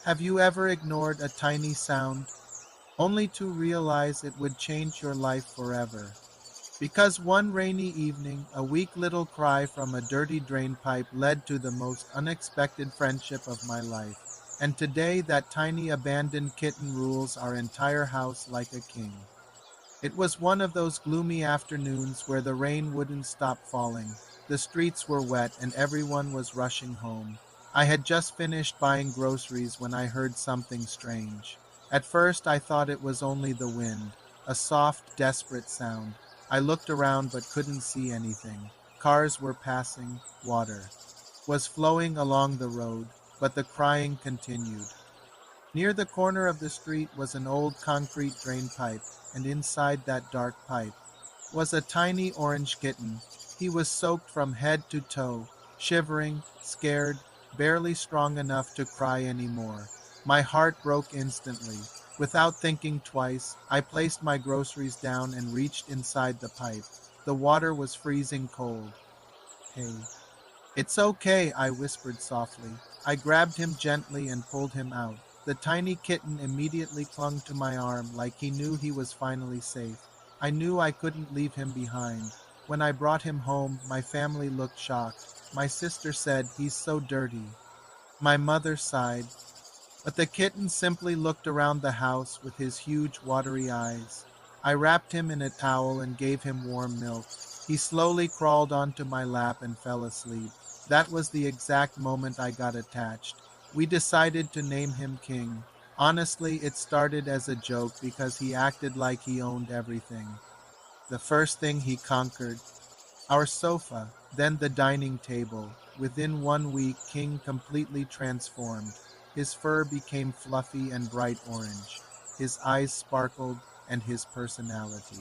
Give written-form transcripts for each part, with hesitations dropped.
Have you ever ignored a tiny sound, only to realize it would change your life forever? Because one rainy evening, a weak little cry from a dirty drain pipe led to the most unexpected friendship of my life. And today, that tiny abandoned kitten rules our entire house like a king. It was one of those gloomy afternoons where the rain wouldn't stop falling. The streets were wet and everyone was rushing home. I had just finished buying groceries when I heard something strange. At first I thought it was only the wind, a soft, desperate sound. I looked around but couldn't see anything. Cars were passing, water was flowing along the road, but the crying continued. Near the corner of the street was an old concrete drain pipe, and inside that dark pipe was a tiny orange kitten. He was soaked from head to toe, shivering, scared, barely strong enough to cry anymore. My heart broke instantly. Without thinking twice, I placed my groceries down and reached inside the pipe. The water was freezing cold. "Hey, it's okay," I whispered softly. I grabbed him gently and pulled him out. The tiny kitten immediately clung to my arm like he knew he was finally safe. I knew I couldn't leave him behind. When I brought him home, my family looked shocked. My sister said, "He's so dirty." My mother sighed. But the kitten simply looked around the house with his huge watery eyes. I wrapped him in a towel and gave him warm milk. He slowly crawled onto my lap and fell asleep. That was the exact moment I got attached. We decided to name him King. Honestly, it started as a joke because he acted like he owned everything. The first thing he conquered, our sofa, then the dining table. Within 1 week, King completely transformed. His fur became fluffy and bright orange. His eyes sparkled, and his personality.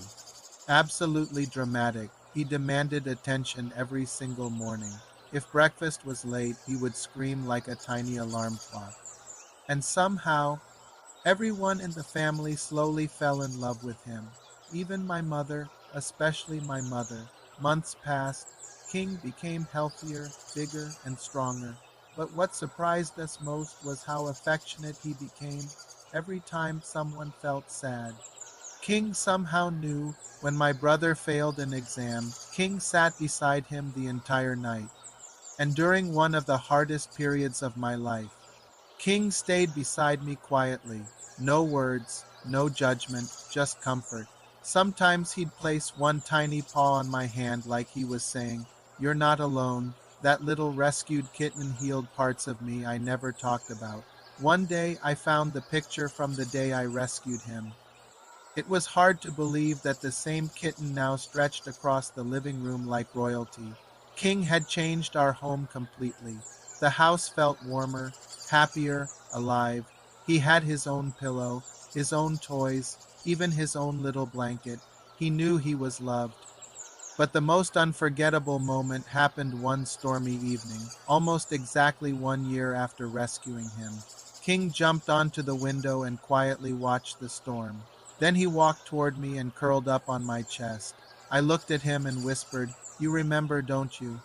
Absolutely dramatic. He demanded attention every single morning. If breakfast was late, he would scream like a tiny alarm clock. And somehow, everyone in the family slowly fell in love with him. Even my mother, especially my mother. Months passed. King became healthier, bigger, and stronger. But what surprised us most was how affectionate he became every time someone felt sad. King somehow knew when my brother failed an exam. King sat beside him the entire night. And during one of the hardest periods of my life, King stayed beside me quietly. No words, no judgment, just comfort. Sometimes he'd place one tiny paw on my hand like he was saying, "You're not alone." That little rescued kitten healed parts of me I never talked about. One day I found the picture from the day I rescued him. It was hard to believe that the same kitten now stretched across the living room like royalty. King had changed our home completely. The house felt warmer, happier, alive. He had his own pillow, his own toys, even his own little blanket. He knew he was loved. But the most unforgettable moment happened one stormy evening, almost exactly 1 year after rescuing him. King jumped onto the window and quietly watched the storm. Then he walked toward me and curled up on my chest. I looked at him and whispered, "You remember, don't you?"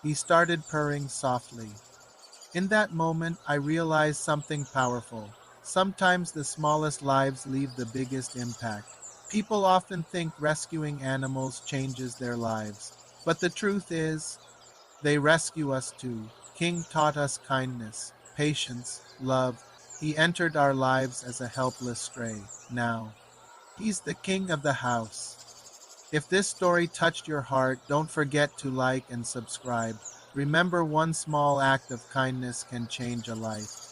He started purring softly. In that moment, I realized something powerful. Sometimes the smallest lives leave the biggest impact. People often think rescuing animals changes their lives. But the truth is, they rescue us too. King taught us kindness, patience, love. He entered our lives as a helpless stray. Now, he's the king of the house. If this story touched your heart, don't forget to like and subscribe. Remember, one small act of kindness can change a life.